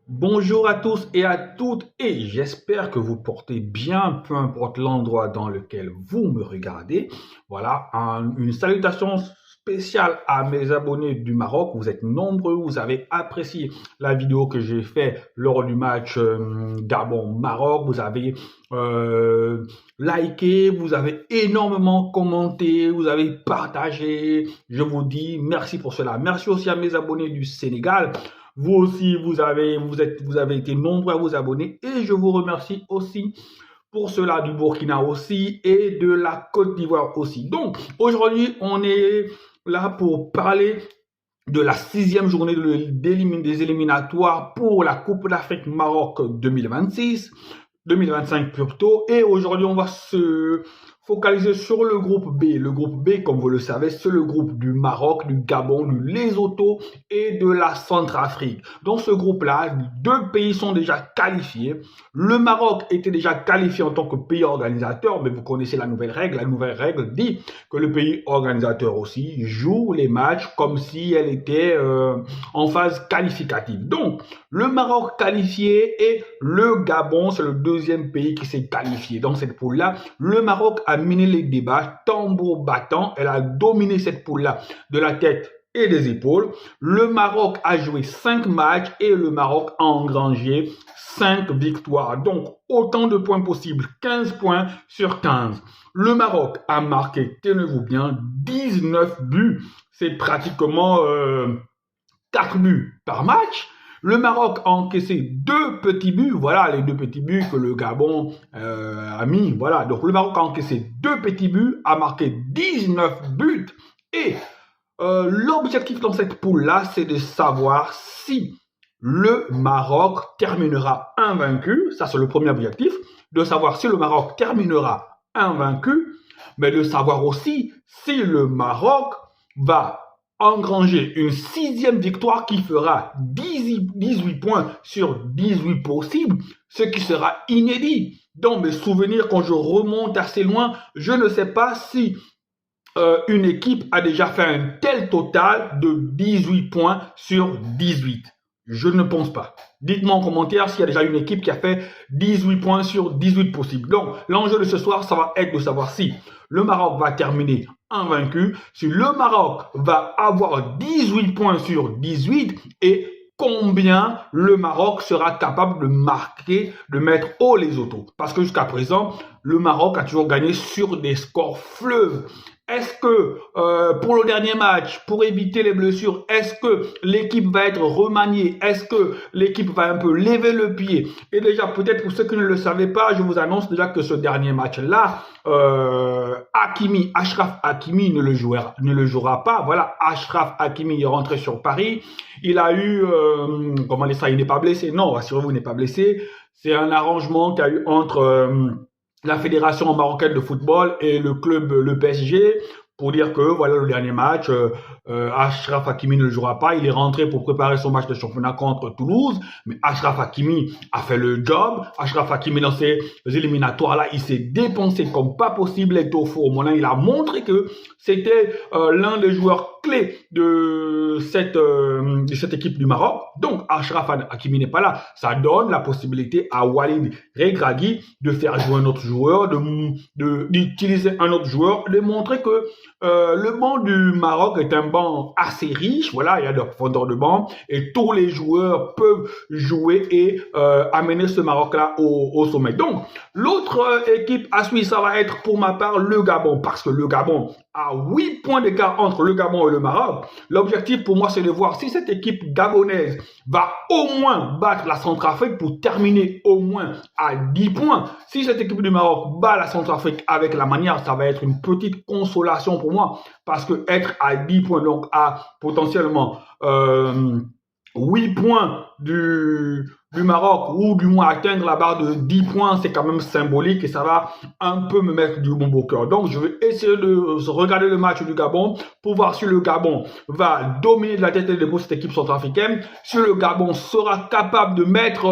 Bonjour à tous et à toutes et j'espère que vous portez bien, peu importe l'endroit dans lequel vous me regardez. Voilà, une salutation spéciale à mes abonnés du Maroc. Vous êtes nombreux, vous avez apprécié la vidéo que j'ai faite lors du match Gabon-Maroc. Vous avez liké, vous avez énormément commenté, vous avez partagé. Je vous dis merci pour cela. Merci aussi à mes abonnés du Sénégal. Vous aussi, vous avez été nombreux à vous abonner et je vous remercie aussi pour cela du Burkina aussi et de la Côte d'Ivoire aussi. Donc, aujourd'hui, on est là pour parler de la sixième journée des éliminatoires pour la Coupe d'Afrique Maroc 2026. 2025 plutôt. Et aujourd'hui, on va se focaliser sur le groupe B. Le groupe B, comme vous le savez, c'est le groupe du Maroc, du Gabon, du Lesotho et de la Centrafrique. Dans ce groupe-là, deux pays sont déjà qualifiés. Le Maroc était déjà qualifié en tant que pays organisateur, mais vous connaissez la nouvelle règle. La nouvelle règle dit que le pays organisateur aussi joue les matchs comme si elle était en phase qualificative. Donc, le Maroc qualifié et le Gabon, c'est le deuxième pays qui s'est qualifié. Dans cette poule-là, le Maroc a mené les débats, tambour battant. Elle a dominé cette poule-là de la tête et des épaules. Le Maroc a joué 5 matchs et le Maroc a engrangé 5 victoires. Donc, autant de points possibles, 15 points sur 15. Le Maroc a marqué, tenez-vous bien, 19 buts. C'est pratiquement 4 buts par match. Le Maroc a encaissé 2 petits buts. Voilà les 2 petits buts que le Gabon a mis. Voilà, donc le Maroc a encaissé 2 petits buts, a marqué 19 buts. Et l'objectif dans cette poule-là, c'est de savoir si le Maroc terminera invaincu. Ça, c'est le premier objectif. De savoir si le Maroc terminera invaincu, mais de savoir aussi si le Maroc va engranger une 6e victoire qui fera 18 points sur 18 possibles, ce qui sera inédit. Dans mes souvenirs, quand je remonte assez loin, je ne sais pas si une équipe a déjà fait un tel total de 18 points sur 18. Je ne pense pas. Dites-moi en commentaire s'il y a déjà une équipe qui a fait 18 points sur 18 possibles. Donc, l'enjeu de ce soir, ça va être de savoir si le Maroc va terminer invaincu, si le Maroc va avoir 18 points sur 18 et combien le Maroc sera capable de marquer, de mettre au Lesotho. Parce que jusqu'à présent, le Maroc a toujours gagné sur des scores fleuves. Est-ce que pour le dernier match, pour éviter les blessures, est-ce que l'équipe va être remaniée? Est-ce que l'équipe va un peu lever le pied? Et déjà, peut-être pour ceux qui ne le savaient pas, je vous annonce déjà que ce dernier match-là, Achraf Hakimi ne le jouera pas. Voilà, Achraf Hakimi est rentré sur Paris. Il a eu, comment dire ça, il n'est pas blessé. Non, rassurez-vous, il n'est pas blessé. C'est un arrangement qu'il y a eu entre la Fédération marocaine de football et le club, le PSG, pour dire que voilà le dernier match, Achraf Hakimi ne le jouera pas. Il est rentré pour préparer son match de championnat contre Toulouse, mais Achraf Hakimi a fait le job. Achraf Hakimi dans ces éliminatoires-là, il s'est dépensé comme pas possible, et au four. Il a montré que c'était l'un des joueurs clés de cette équipe du Maroc. Donc Achraf Hakimi n'est pas là. Ça donne la possibilité à Walid Regragui de faire jouer un autre joueur, d'utiliser un autre joueur, de montrer que le banc du Maroc est un banc assez riche. Voilà, il y a de la profondeur de banc et tous les joueurs peuvent jouer et amener ce Maroc-là au sommet. Donc, l'autre équipe à suivre, ça va être pour ma part le Gabon, parce que le Gabon a 8 points d'écart entre le Gabon et le Maroc. L'objectif pour moi, c'est de voir si cette équipe gabonaise va au moins battre la Centrafrique pour terminer au moins à 10 points. Si cette équipe du Maroc bat la Centrafrique avec la manière, ça va être une petite consolation pour moi, parce que être à 10 points, donc à potentiellement 8 points du Maroc, ou du moins atteindre la barre de 10 points, c'est quand même symbolique et ça va un peu me mettre du bon au cœur. Donc, je vais essayer de regarder le match du Gabon pour voir si le Gabon va dominer de la tête et des cette équipe centrafricaine, si le Gabon sera capable de mettre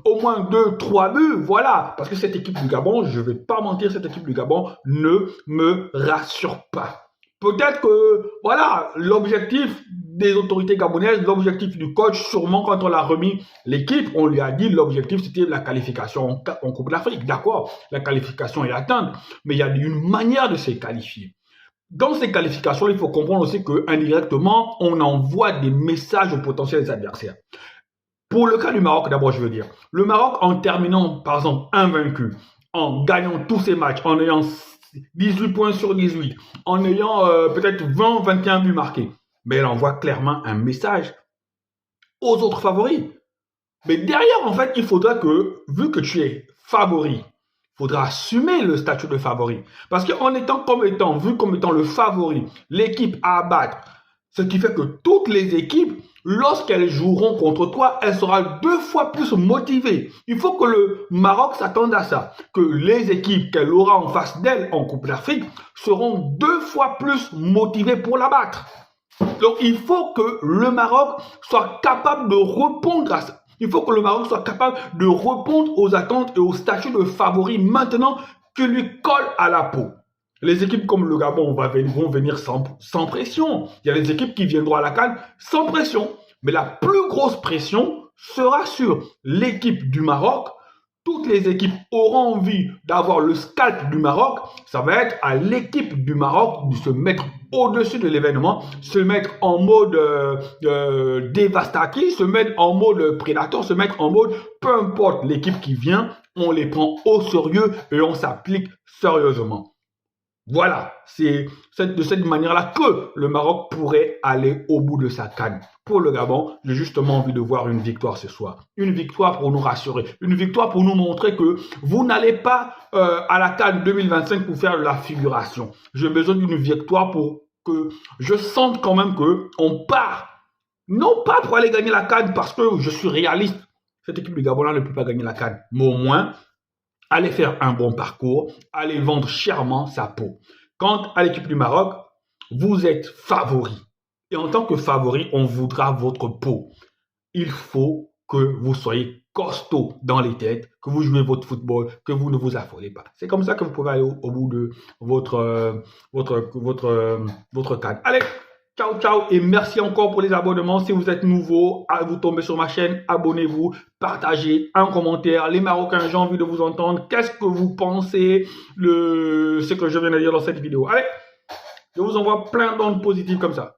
au moins 2-3 buts, voilà. Parce que cette équipe du Gabon, je vais pas mentir, cette équipe du Gabon ne me rassure pas. Peut-être que, voilà, l'objectif des autorités gabonaises, l'objectif du coach, sûrement quand on l'a remis l'équipe, on lui a dit l'objectif c'était la qualification en Coupe d'Afrique. D'accord, la qualification est atteinte, mais il y a une manière de se qualifier. Dans ces qualifications, il faut comprendre aussi qu'indirectement, on envoie des messages aux potentiels adversaires. Pour le cas du Maroc, d'abord, je veux dire, le Maroc, en terminant, par exemple, invaincu, en gagnant tous ses matchs, en ayant 18 points sur 18, en ayant peut-être 20, 21 buts marqués, mais elle envoie clairement un message aux autres favoris. Mais derrière, en fait, il faudra que, vu que tu es favori, il faudra assumer le statut de favori. Parce qu'en étant vu comme étant le favori, l'équipe à abattre, ce qui fait que toutes les équipes, lorsqu'elles joueront contre toi, elles seront 2 fois plus motivées. Il faut que le Maroc s'attende à ça, que les équipes qu'elle aura en face d'elle en Coupe d'Afrique seront 2 fois plus motivées pour la battre. Donc il faut que le Maroc soit capable de répondre à ça. Il faut que le Maroc soit capable de répondre aux attentes et au statut de favori maintenant que lui colle à la peau. Les équipes comme le Gabon vont venir sans pression. Il y a les équipes qui viendront à la CAN sans pression. Mais la plus grosse pression sera sur l'équipe du Maroc. Toutes les équipes auront envie d'avoir le scalp du Maroc. Ça va être à l'équipe du Maroc de se mettre au-dessus de l'événement, se mettre en mode dévastatrice, se mettre en mode prédateur, se mettre en mode peu importe l'équipe qui vient, on les prend au sérieux et on s'applique sérieusement. Voilà, c'est de cette manière-là que le Maroc pourrait aller au bout de sa CAN. Pour le Gabon, j'ai justement envie de voir une victoire ce soir. Une victoire pour nous rassurer. Une victoire pour nous montrer que vous n'allez pas à la CAN 2025 pour faire de la figuration. J'ai besoin d'une victoire pour que je sente quand même qu'on part. Non pas pour aller gagner la CAN parce que je suis réaliste. Cette équipe du Gabon-là ne peut pas gagner la CAN. Mais au moins, allez faire un bon parcours, allez vendre chèrement sa peau. Quant à l'équipe du Maroc, vous êtes favori. Et en tant que favori, on voudra votre peau. Il faut que vous soyez costaud dans les têtes, que vous jouez votre football, que vous ne vous affolez pas. C'est comme ça que vous pouvez aller au bout de votre CAN. Allez, ciao, ciao et merci encore pour les abonnements. Si vous êtes nouveau, vous tombez sur ma chaîne, abonnez-vous, partagez un commentaire. Les Marocains, j'ai envie de vous entendre. Qu'est-ce que vous pensez de ce que je viens de dire dans cette vidéo? Allez, je vous envoie plein d'ondes positives comme ça.